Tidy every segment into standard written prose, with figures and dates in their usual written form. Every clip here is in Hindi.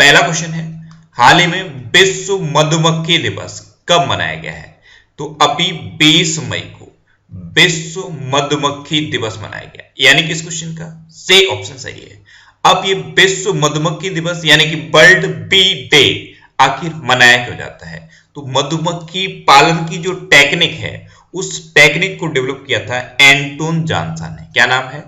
पहला क्वेश्चन है, हाल ही में विश्व मधुमक्खी दिवस कब मनाया गया है? तो अभी 20 मई को विश्व मधुमक्खी दिवस मनाया गया, यानी कि इस क्वेश्चन का सी ऑप्शन सही है। अब ये विश्व मधुमक्खी दिवस यानी कि वर्ल्ड बी डे आखिर मनाया क्यों जाता है? तो मधुमक्खी पालन की जो टेक्निक है उस टेक्निक को डेवलप किया था एंटोन जानसा ने। क्या नाम है?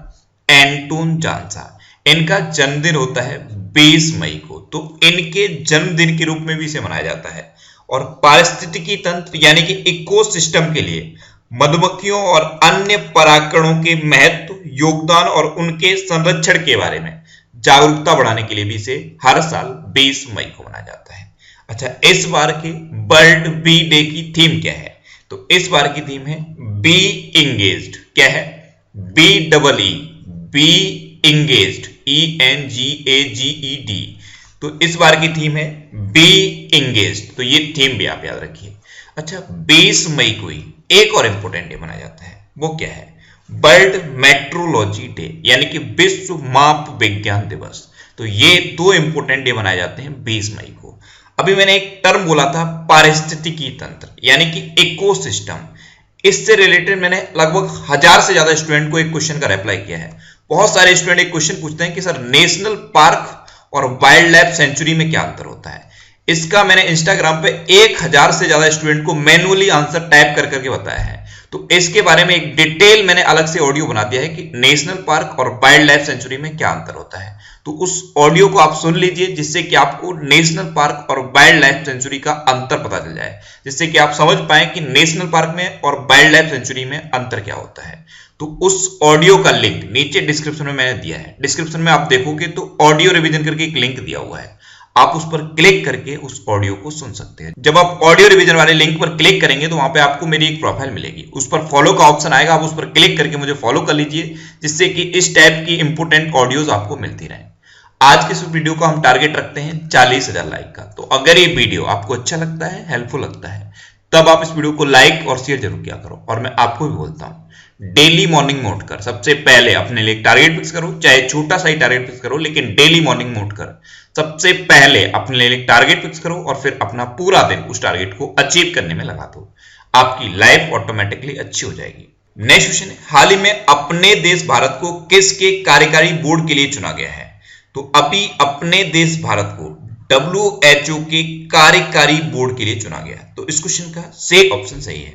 एंटोन जानसा। इनका जन्मदिन होता है 20 मई को, तो इनके जन्मदिन के रूप में भी इसे मनाया जाता है। और पारिस्थितिकी तंत्र यानी कि इकोसिस्टम के लिए मधुमक्खियों और अन्य परागकणों के महत्व, योगदान और उनके संरक्षण के बारे में जागरूकता बढ़ाने के लिए भी इसे हर साल 20 मई को मनाया जाता है। अच्छा, इस बार के वर्ल्ड बी डे की थीम क्या है? तो इस बार की थीम है बी इंगेज्ड। क्या है? B double E, be engaged, ENGAGED। तो इस बार की थीम है बी इंगेज्ड, तो ये थीम भी आप याद रखिए। अच्छा, 20 मई को ही एक और इंपॉर्टेंट डे मनाया जाता है, वो क्या है? वर्ल्ड मेट्रोलॉजी डे, यानी कि विश्व माप विज्ञान दिवस। तो ये दो इंपॉर्टेंट डे मनाए जाते हैं 20 मई को। अभी मैंने एक टर्म बोला था पारिस्थितिकी तंत्र, यानी कि इकोसिस्टम। इससे रिलेटेड मैंने लगभग 1000 से ज्यादा स्टूडेंट को एक क्वेश्चन का रिप्लाई किया है। बहुत सारे स्टूडेंट एक क्वेश्चन पूछते हैं कि सर नेशनल पार्क और वाइल्ड लाइफ सेंचुरी में क्या अंतर होता है? इसका मैंने इंस्टाग्राम पे 1000 से ज्यादा स्टूडेंट को मैनुअली आंसर टाइप कर करके बताया है। तो इसके बारे में एक डिटेल मैंने अलग से ऑडियो बना दिया है कि नेशनल पार्क और वाइल्ड लाइफ सेंचुरी में क्या अंतर होता है। तो उस ऑडियो को आप सुन लीजिए, जिससे कि आपको नेशनल पार्क और वाइल्ड लाइफ सेंचुरी का अंतर पता चल जाए, जिससे कि आप समझ पाए कि नेशनल पार्क में और वाइल्ड लाइफ सेंचुरी में अंतर क्या होता है। तो उस ऑडियो का लिंक नीचे डिस्क्रिप्शन में मैंने दिया है। डिस्क्रिप्शन में आप देखोगे तो ऑडियो रिवीजन करके एक लिंक दिया हुआ है, आप उस पर क्लिक करके उस ऑडियो को सुन सकते हैं। जब आप ऑडियो रिवीजन वाले लिंक पर क्लिक करेंगे तो वहां पे आपको मेरी एक प्रोफाइल मिलेगी, उस पर फॉलो का ऑप्शन आएगा, आप उस पर क्लिक करके मुझे फॉलो कर लीजिए, जिससे कि इस टाइप की इंपोर्टेंट ऑडियोज आपको मिलती रहे। आज के इस वीडियो को हम टारगेट रखते हैं 40,000 लाइक का। तो अगर ये वीडियो आपको अच्छा लगता है, हेल्पफुल लगता है, तब आप इस वीडियो को लाइक और शेयर जरूर किया करो। और मैं आपको भी बोलता हूं, डेली मॉर्निंग में उठकर सबसे पहले अपने लिए टारगेट फिक्स करो, चाहे छोटा सा ही टारगेट फिक्स करो, लेकिन डेली मॉर्निंग में उठकर सबसे पहले अपने लिए टारगेट फिक्स करो और फिर अपना पूरा दिन उस टारगेट को अचीव करने में लगा दो। आपकी लाइफ ऑटोमेटिकली अच्छी हो जाएगी। नेक्स्ट क्वेश्चन है, हाल ही में अपने देश भारत को किसके कार्यकारी बोर्ड के लिए चुना गया है? तो अभी अपने देश भारत को WHO के कार्यकारी बोर्ड के लिए चुना गया। तो इस क्वेश्चन का सही ऑप्शन सही है।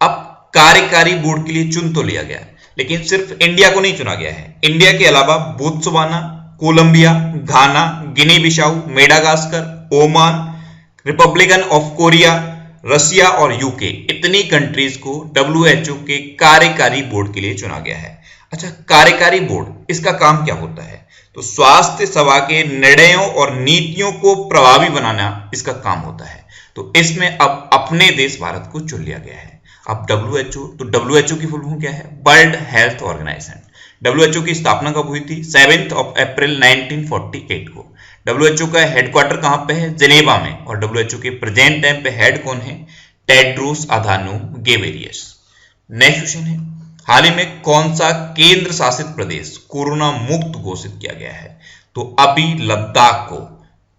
अब कार्यकारी बोर्ड के लिए चुन तो लिया गया, लेकिन सिर्फ इंडिया को नहीं चुना गया है। इंडिया के अलावा Botswana, Colombia, Ghana, Guinea Bissau, Madagascar, Oman, republican of Korea, Russia और यूके, इतनी कंट्रीज को WHO के कार्यकारी बोर्ड के लिए चुना गया है। अच्छा, कार्यकारी बोर्ड, इसका काम क्या होता है? तो स्वास्थ्य सेवा के निर्णयों और नीतियों को प्रभावी बनाना इसका काम होता है। तो इसमें अब अपने देश भारत को चुन लिया गया है। अब WHO, तो WHO की फुल फॉर्म क्या है? World health organisation. WHO की स्थापना कब हुई थी? 7 अप्रैल 1948 को। WHO का हेडक्वार्टर कहां पे है? जिनेवा में। और WHO के प्रेजेंट टाइम पे हेड कौन है? Tedros Adhanom Ghebreyesus. Next question है, हाल ही में कौन सा केंद्र शासित प्रदेश कोरोना मुक्त घोषित किया गया है? तो अभी लद्दाख को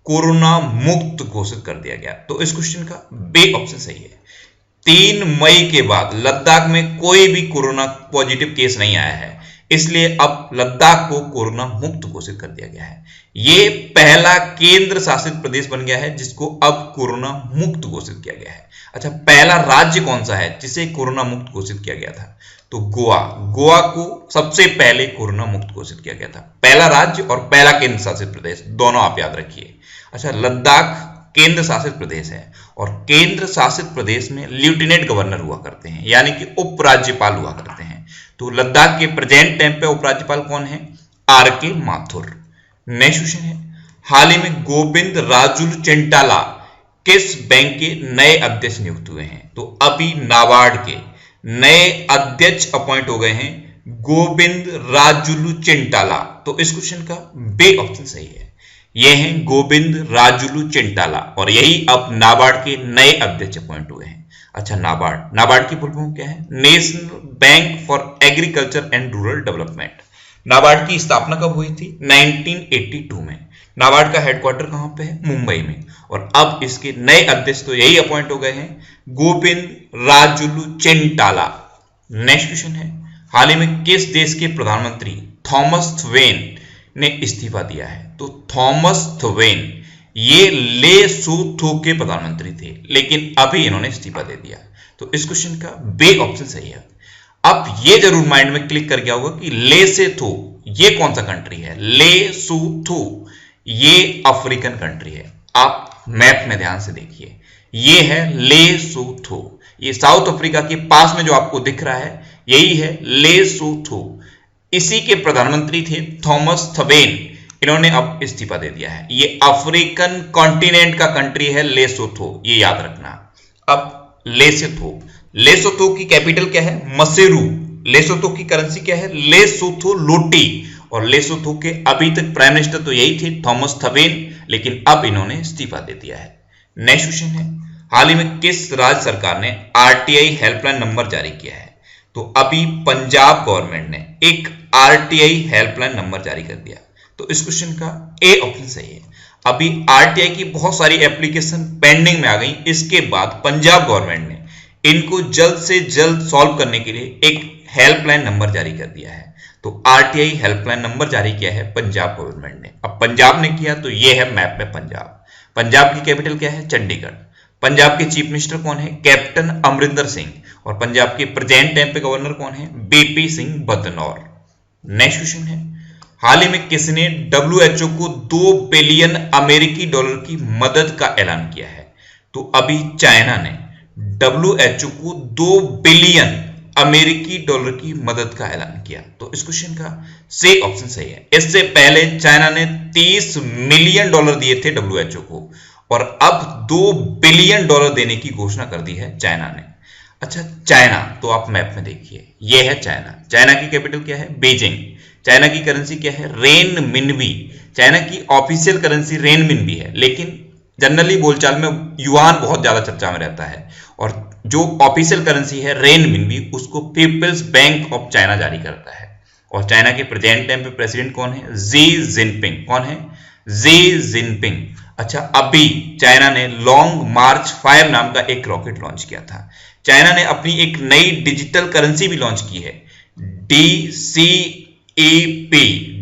कोरोना मुक्त घोषित कर दिया गया। तो इस क्वेश्चन का बी ऑप्शन सही है। 3 मई के बाद लद्दाख में कोई भी कोरोना पॉजिटिव केस नहीं आया है, इसलिए अब लद्दाख को कोरोना मुक्त घोषित कर दिया गया है। ये पहला केंद्र शासित प्रदेश बन गया है जिसको अब कोरोना मुक्त घोषित किया गया है। अच्छा, पहला राज्य कौन सा है जिसे कोरोना मुक्त घोषित किया गया था? तो गोवा। गोवा को सबसे पहले कोरोना मुक्त घोषित किया गया था। पहला राज्य और पहला केंद्र शासित प्रदेश, दोनों आप याद रखिए। अच्छा, लद्दाख केंद्र शासित प्रदेश है और केंद्र शासित प्रदेश में लेफ्टिनेंट गवर्नर हुआ करते हैं, यानी कि उपराज्यपाल हुआ करते हैं। तो लद्दाख के प्रेजेंट टाइम पे उपराज्यपाल कौन है? RK माथुर। नेक्स्ट क्वेश्चन है, हाल ही में गोविंद राजुलु चिंटाला किस बैंक के नए अध्यक्ष नियुक्त हुए हैं? तो अभी नाबार्ड के नए अध्यक्ष अपॉइंट हो गए हैं गोविंद राजुलु चिंटाला। तो इस क्वेश्चन का बी ऑप्शन सही है। ये हैं गोविंद राजुलु चिंटाला और यही अब नाबार्ड के नए अध्यक्ष अपॉइंट हुए हैं। अच्छा, नाबार्ड की फुल फॉर्म क्या है? National bank for agriculture and rural development. NABARD की स्थापना कब हुई थी? 1982 में। नाबार्ड का हेडक्वार्टर कहां पे है? मुंबई में। और अब इसके नए अध्यक्ष तो यही अपॉइंट हो गए हैं, गोविंद राजुलु चिंटाला। नेक्स्ट क्वेश्चन है, हाल ही में किस देश के प्रधानमंत्री थॉमस थवेन ने इस्तीफा दिया है? तो थॉमस थवेन ये लेसोथो के प्रधानमंत्री थे, लेकिन अभी इन्होंने इस्तीफा दे दिया। तो इस क्वेश्चन का बी ऑप्शन सही है। अब ये जरूर माइंड में क्लिक कर गया होगा कि लेसोथो ये कौन सा कंट्री है? लेसोथो ये अफ्रीकन कंट्री है। आप मैप में ध्यान से देखिए, ये है लेसोथो, ये साउथ अफ्रीका के पास में जो आपको दिख रहा है यही है लेसोथो। इसी के प्रधानमंत्री थे थॉमस थवेन, इन्होंने अब इस्तीफा दे दिया है। ये अफ्रीकन कॉन्टिनेंट का कंट्री है लेसोथो, ये याद रखना। अब लेसोथो की कैपिटल क्या है? मसेरू। लेसोथो की करेंसी क्या है? लेसोथो लोटी। और लेसोथो के अभी तक प्राइम मिनिस्टर तो यही थे थॉमस थवेन, लेकिन अब इन्होंने इस्तीफा दे दिया है। नेक्स्ट क्वेश्चन है, हाल ही में किस राज्य सरकार ने आरटीआई हेल्पलाइन नंबर जारी किया है? तो अभी पंजाब गवर्नमेंट ने एक आरटीआई हेल्पलाइन नंबर जारी कर दिया। तो इस क्वेश्चन का ए ऑप्शन सही है। अभी आरटीआई की बहुत सारी एप्लीकेशन पेंडिंग में आ गई, इसके बाद पंजाब गवर्नमेंट ने इनको जल्द से जल्द सॉल्व करने के लिए एक हेल्पलाइन नंबर जारी कर दिया है। तो आरटीआई हेल्पलाइन नंबर जारी किया है पंजाब गवर्नमेंट ने। अब पंजाब ने किया तो ये है मैप में पंजाब। पंजाब की कैपिटल क्या है? चंडीगढ़। पंजाब के चीफ मिनिस्टर कौन है? कैप्टन अमरिंदर सिंह। और पंजाब के प्रेजेंट टाइम पे गवर्नर कौन है? BP Singh Badnore. Next question है, हाल ही में किसने WHO को 2 बिलियन अमेरिकी डॉलर की मदद का ऐलान किया है? तो अभी चाइना ने WHO को 2 बिलियन अमेरिकी डॉलर की मदद का ऐलान किया। तो इस क्वेश्चन का सी ऑप्शन सही है। इससे पहले चाइना ने 30 मिलियन डॉलर दिए थे WHO को, और अब 2 बिलियन डॉलर देने की घोषणा कर दी है चाइना ने। अच्छा, चाइना तो आप मैप में देखिए, यह है चाइना। चाइना की कैपिटल क्या है? बीजिंग। चाइना की करेंसी क्या है? रेन मिनबी। चाइना की ऑफिशियल करेंसी रेन मिनबी है, लेकिन जनरली बोलचाल में युआन बहुत ज्यादा चर्चा में रहता है, और जो ऑफिशियल करेंसी है रेन मिनबी, उसको पीपल्स बैंक ऑफ चाइना जारी करता है। और चाइना के प्रेजेंट टाइम पे प्रेसिडेंट कौन है? Xi Jinping. कौन है? Xi Jinping. अच्छा, अभी चाइना ने लॉन्ग मार्च 5 नाम का एक रॉकेट लॉन्च किया था। चाइना ने अपनी एक नई डिजिटल करेंसी भी लॉन्च की है, DCEP,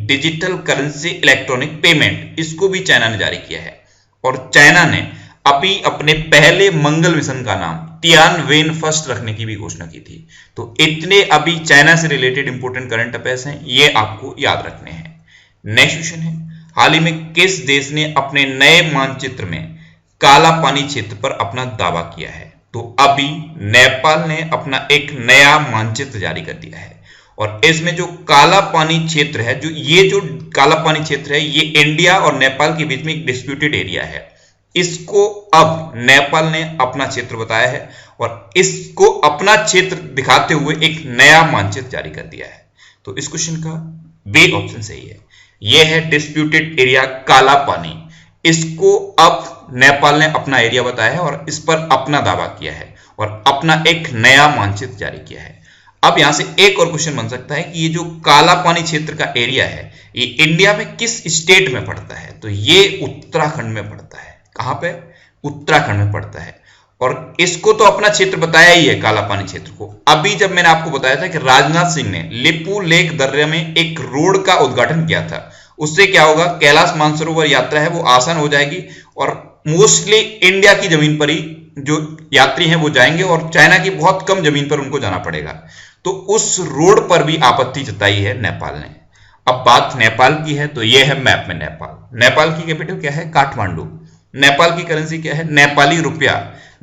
digital currency electronic payment. इसको भी चाइना ने जारी किया है। और चाइना ने अभी अपने पहले मंगल मिशन का नाम तियानवेन फर्स्ट रखने की भी घोषणा की थी। तो इतने अभी चाइना से रिलेटेड इंपोर्टेंट करंट अफेयर्स हैं, ये आपको याद रखने हैं। नेक्स्ट क्वेश्चन है, हाल ही में किस देश ने अपने नए मानचित्र में काला पानी क्षेत्र पर अपना दावा किया है? तो अभी नेपाल ने अपना एक नया मानचित्र जारी कर दिया है, और इसमें जो काला पानी क्षेत्र है, जो काला पानी क्षेत्र है, ये इंडिया और नेपाल के बीच में एक डिस्प्यूटेड एरिया है। इसको अब नेपाल ने अपना क्षेत्र बताया है, और इसको अपना क्षेत्र दिखाते हुए एक नया मानचित्र जारी कर दिया है। तो इस क्वेश्चन का बी ऑप्शन सही है। यह है डिस्प्यूटेड एरिया काला पानी। इसको अब नेपाल ने अपना एरिया बताया है, और इस पर अपना दावा किया है, और अपना एक नया मानचित्र जारी किया है। अब यहां से एक और क्वेश्चन बन सकता है कि ये जो काला पानी क्षेत्र का एरिया है, ये इंडिया में किस स्टेट में पड़ता है? तो ये उत्तराखंड में पड़ता है। कहां पे? उत्तराखंड में पड़ता है। और इसको तो अपना क्षेत्र बताया ही है, काला पानी क्षेत्र को। अभी जब मैंने आपको बताया था कि राजनाथ सिंह ने लिपू लेक दर्रे में एक रोड का उद्घाटन किया था, उससे क्या होगा? कैलाश मानसरोवर यात्रा है वो आसान हो जाएगी, और मोस्टली इंडिया की जमीन पर ही जो यात्री हैं वो जाएंगे, और चाइना की बहुत कम जमीन पर उनको जाना पड़ेगा। तो उस रोड पर भी आपत्ति जताई है नेपाल ने। अब बात नेपाल की है, तो यह है मैप में नेपाल। नेपाल की कैपिटल क्या है? काठमांडू। नेपाल की करेंसी क्या है? नेपाली रुपया।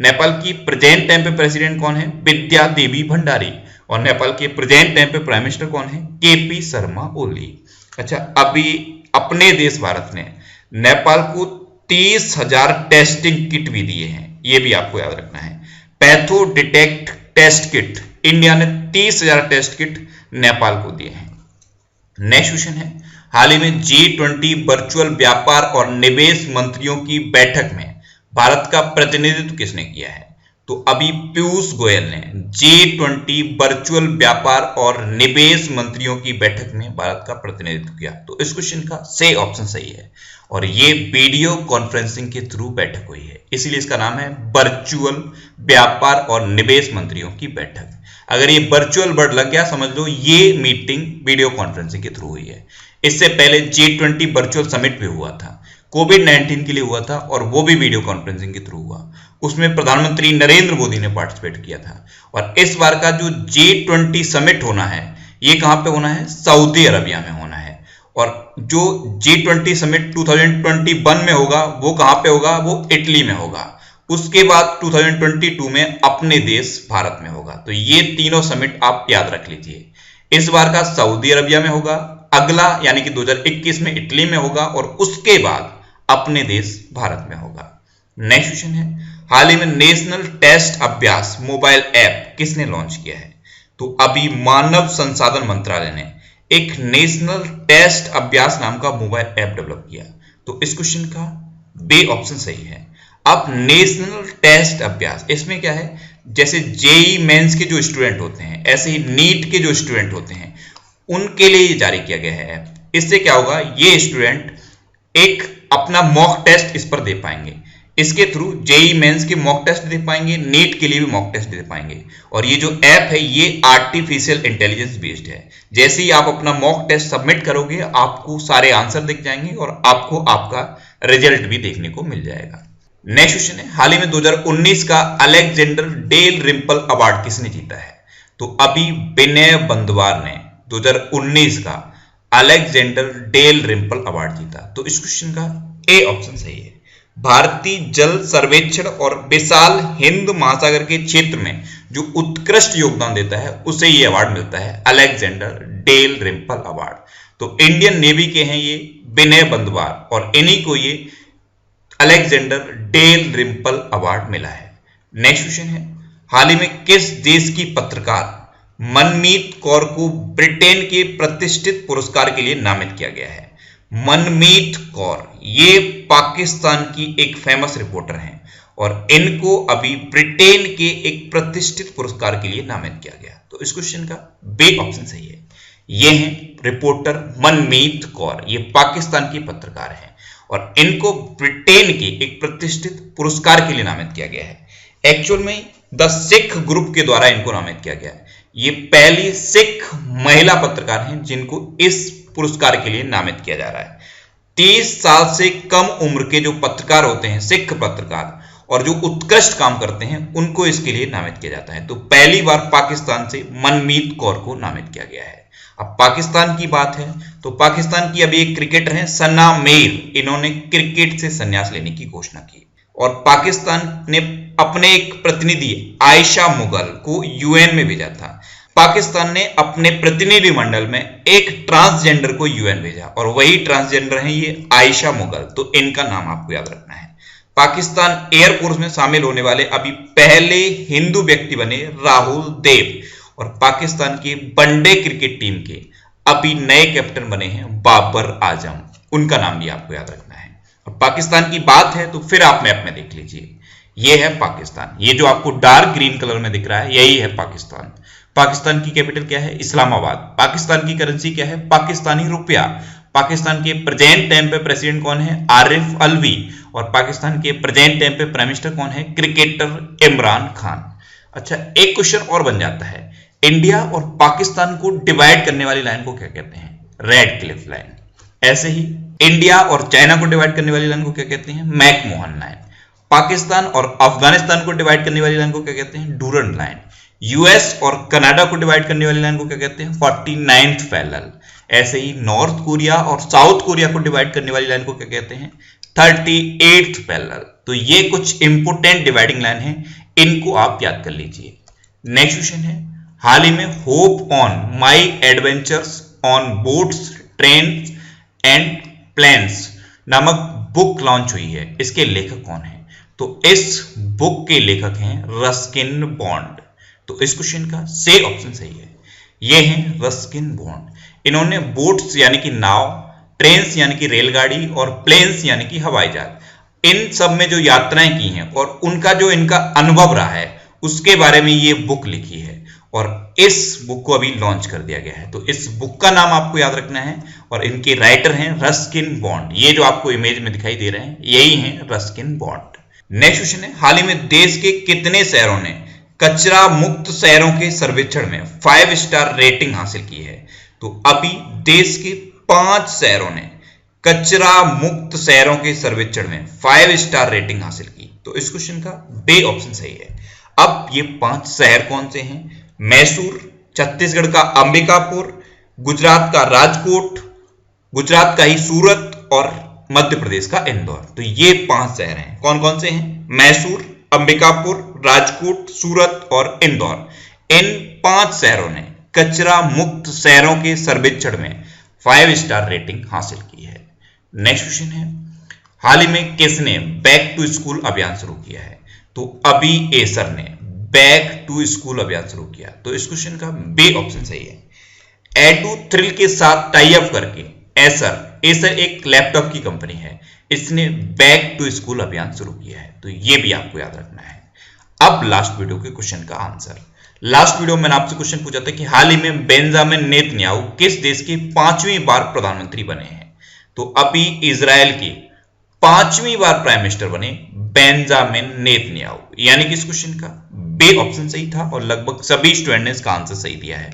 नेपाल की प्रेजेंट टाइम पे प्रेसिडेंट कौन है? विद्या देवी भंडारी। और नेपाल के प्रेजेंट टाइम पे प्राइम मिनिस्टर कौन है? केपी शर्मा ओली। अच्छा, अभी अपने देश भारत ने नेपाल को 30,000 टेस्टिंग किट भी दिए हैं, ये भी आपको याद रखना है। PathoDetect test kit, India ने 30,000 टेस्ट किट नेपाल को दिए हैं। नेक्स्ट क्वेश्चन है, हाल ही में G20 वर्चुअल व्यापार और निवेश मंत्रियों की बैठक में भारत का प्रतिनिधित्व किसने किया है? तो अभी पीयूष गोयल ने G20 वर्चुअल व्यापार और निवेश मंत्रियों की बैठक में भारत का प्रतिनिधित्व किया। तो इस क्वेश्चन का सही ऑप्शन सही है और ये वीडियो कॉन्फ्रेंसिंग के थ्रू बैठक हुई है, इसीलिए इसका नाम है वर्चुअल व्यापार और निवेश मंत्रियों की बैठक। अगर ये वर्चुअल वर्ड लग गया समझ लो ये मीटिंग वीडियो कॉन्फ्रेंसिंग के थ्रू हुई है। इससे पहले G20 वर्चुअल समिट भी हुआ था, कोविड-19 के लिए हुआ था और वो भी वीडियो कॉन्फ्रेंसिंग के थ्रू हुआ। उसमें प्रधानमंत्री नरेंद्र मोदी ने पार्टिसिपेट किया था। और इस बार का जो G20 समिट होना है ये कहां पे होना है? सऊदी अरबिया में होना है। और जो G20 समिट 2021 में होगा वो कहां पे होगा? वो इटली में होगा। उसके बाद 2022 में अपने देश भारत में होगा। तो ये तीनों समिट आप याद रख लीजिए। इस बार का सऊदी अरबिया में होगा, अगला यानी कि 2021 में इटली में होगा और उसके बाद अपने देश भारत में होगा। नेक्स्ट क्वेश्चन है, हाल ही में नेशनल टेस्ट अभ्यास मोबाइल ऐप किसने लॉन्च किया है? तो अभी मानव संसाधन मंत्रालय ने एक नेशनल टेस्ट अभ्यास नाम का मोबाइल ऐप डेवलप किया। तो इस क्वेश्चन का बी ऑप्शन सही है। अब नेशनल टेस्ट अभ्यास, इसमें क्या है, जैसे जेई मेंस के जो स्टूडेंट होते हैं ऐसे ही नीट के जो स्टूडेंट होते हैं उनके लिए ये जारी किया गया है ऐप। इससे क्या होगा, ये स्टूडेंट एक अपना मॉक टेस्ट इस पर दे पाएंगे। इसके थ्रू जेई मेंस के मॉक टेस्ट दे पाएंगे, नीट के लिए भी मॉक टेस्ट दे पाएंगे। और ये जो ऐप है ये आर्टिफिशियल इंटेलिजेंस बेस्ड है। जैसे ही आप अपना मॉक टेस्ट सबमिट करोगे आपको सारे आंसर दिख जाएंगे और आपको आपका रिजल्ट भी देखने को मिल जाएगा। नेक्स्ट क्वेश्चन है, हाल ही में 2019 का अलेक्जेंडर डेल रिम्पल अवार्ड किसने जीता है? तो अभी विनय बंदवार ने 2019 का अलेक्जेंडर डेल रिम्पल अवार्ड जीता। तो इस क्वेश्चन का ए ऑप्शन सही है। भारतीय जल सर्वेक्षण और विशाल हिंद महासागर के क्षेत्र में जो उत्कृष्ट योगदान देता है उसे ये अवार्ड मिलता है, अलेक्जेंडर डेल रिम्पल अवार्ड। तो इंडियन नेवी के हैं ये विनय बंदवार और इन्हीं को ये अलेक्जेंडर डेल रिम्पल अवार्ड मिला है। नेक्स्ट क्वेश्चन है, हाल ही में किस देश की पत्रकार मनमीत कौर को ब्रिटेन के प्रतिष्ठित पुरस्कार के लिए नामित किया गया है? मनमीत कौर ये पाकिस्तान की एक फेमस रिपोर्टर हैं और इनको अभी ब्रिटेन के एक प्रतिष्ठित पुरस्कार के लिए नामित किया गया। तो इस क्वेश्चन का बी ऑप्शन सही है। ये हैं रिपोर्टर मनमीत कौर, ये पाकिस्तान की पत्रकार हैं और इनको ब्रिटेन के एक प्रतिष्ठित पुरस्कार के लिए नामित किया गया है। एक्चुअल में द सिख ग्रुप के द्वारा इनको नामित किया गया है। ये पहली सिख महिला पत्रकार हैं जिनको इस पुरस्कार के लिए नामित किया जा रहा है। 30 साल से कम उम्र के जो पत्रकार होते हैं, सिख पत्रकार, और जो उत्कृष्ट काम करते हैं उनको इसके लिए नामित किया जाता है। तो पहली बार पाकिस्तान से मनमीत कौर को नामित किया गया है। अब पाकिस्तान की बात है तो पाकिस्तान की अभी एक क्रिकेटर हैं सना मीर, इन्होंने क्रिकेट से संन्यास लेने की घोषणा की और पाकिस्तान ने अपने एक प्रतिनिधि आयशा मुगल को यूएन में भेजा था। पाकिस्तान ने अपने प्रतिनिधि मंडल में एक ट्रांसजेंडर को यूएन भेजा और वही ट्रांसजेंडर हैं ये आयशा मुगल। तो इनका नाम आपको याद रखना है। पाकिस्तान एयरफोर्स में शामिल होने वाले अभी पहले हिंदू व्यक्ति बने राहुल देव और पाकिस्तान की वनडे क्रिकेट टीम के अभी नए कैप्टन बने हैं बाबर आजम, उनका नाम भी आपको याद रखना है। अब पाकिस्तान की बात है तो फिर आप मैप में देख लीजिए, ये है पाकिस्तान। ये जो आपको डार्क ग्रीन कलर में दिख रहा है यही है पाकिस्तान। पाकिस्तान की कैपिटल क्या है? इस्लामाबाद। पाकिस्तान की करेंसी क्या है? पाकिस्तानी रुपया। पाकिस्तान के प्रेजेंट टाइम पे प्रेसिडेंट कौन है? आरिफ अलवी। और पाकिस्तान के प्रेजेंट टाइम पे प्राइम मिनिस्टर कौन है? क्रिकेटर इमरान खान। अच्छा, एक क्वेश्चन और बन जाता है, इंडिया और पाकिस्तान को डिवाइड करने वाली लाइन को क्या कहते हैं? Red Cliff line. ऐसे ही इंडिया और चाइना को डिवाइड करने वाली लाइन को क्या कहते हैं? McMahon line. पाकिस्तान और अफगानिस्तान को डिवाइड करने वाली लाइन को क्या कहते हैं? Durand line. यूएस और कनाडा को डिवाइड करने वाली लाइन को क्या कहते हैं? 49th parallel. ऐसे ही नॉर्थ कोरिया और साउथ कोरिया को डिवाइड करने वाली लाइन को क्या कहते हैं? 38th parallel. तो ये कुछ इंपोर्टेंट डिवाइडिंग लाइन है, इनको आप याद कर लीजिए। नेक्स्ट क्वेश्चन है, हाल ही में hop on my adventures on boats trains and planes नामक बुक लॉन्च हुई है। इसके लेखक कौन है? तो इस बुक के लेखक हैं रस्किन बॉन्ड। तो इस क्वेश्चन का सी ऑप्शन सही है। ये हैं रस्किन बॉन्ड। इन्होंने बोट्स यानी कि नाव, ट्रेन्स यानी कि रेलगाड़ी और प्लेन्स यानी कि हवाई जहाज, इन सब में जो यात्राएं की हैं और उनका जो इनका अनुभव रहा है उसके बारे में ये बुक लिखी है और इस बुक को अभी लॉन्च कर दिया गया है। तो इस बुक का नाम आपको याद रखना है और इनके राइटर हैं रस्किन बॉन्ड। ये जो आपको इमेज में दिखाई दे रहे हैं यही हैं रस्किन बॉन्ड। नेक्स्ट क्वेश्चन है, हाल ही में देश के कितने शहरों ने कचरा मुक्त शहरों के सर्वेक्षण में 5 स्टार रेटिंग हासिल की है? तो अभी देश के 5 शहरों ने कचरा मुक्त शहरों के सर्वेक्षण में 5 स्टार रेटिंग हासिल की। तो इस क्वेश्चन का बी ऑप्शन सही है। अब ये 5 शहर कौन से हैं? मैसूर, छत्तीसगढ़ का अंबिकापुर, गुजरात का राजकोट, गुजरात का ही सूरत और मध्य प्रदेश का इंदौर। तो ये 5 शहर हैं। कौन कौन से हैं? मैसूर, अंबिकापुर, राजकोट, सूरत और इंदौर। इन 5 शहरों ने कचरा मुक्त शहरों के सर्वेक्षण में 5 स्टार रेटिंग हासिल की है। नेक्स्ट क्वेश्चन है, हाल ही में किसने बैक टू स्कूल अभियान शुरू किया है? तो अभी एसर ने बैक टू स्कूल अभियान शुरू किया। तो इस क्वेश्चन का बी ऑप्शन सही है। एडू थ्रिल के साथ टाई अप करके एसर एक लैपटॉप की कंपनी है, इसने बैक टू स्कूल अभियान शुरू किया है। तो ये भी आपको याद रखना है। अब लास्ट वीडियो के क्वेश्चन का आंसर। लास्ट वीडियो में मैंने आपसे क्वेश्चन पूछा था कि हाल ही में बेंजामिन नेतन्याहू किस देश के 5वीं बार प्रधानमंत्री बने हैं? तो अभी इजराइल के 5वीं बार प्राइम मिनिस्टर बने बेंजामिन नेतन्याहू। यानी कि इस क्वेश्चन का बी ऑप्शन सही था और लगभग सभी स्टूडेंट ने इसका आंसर सही दिया है।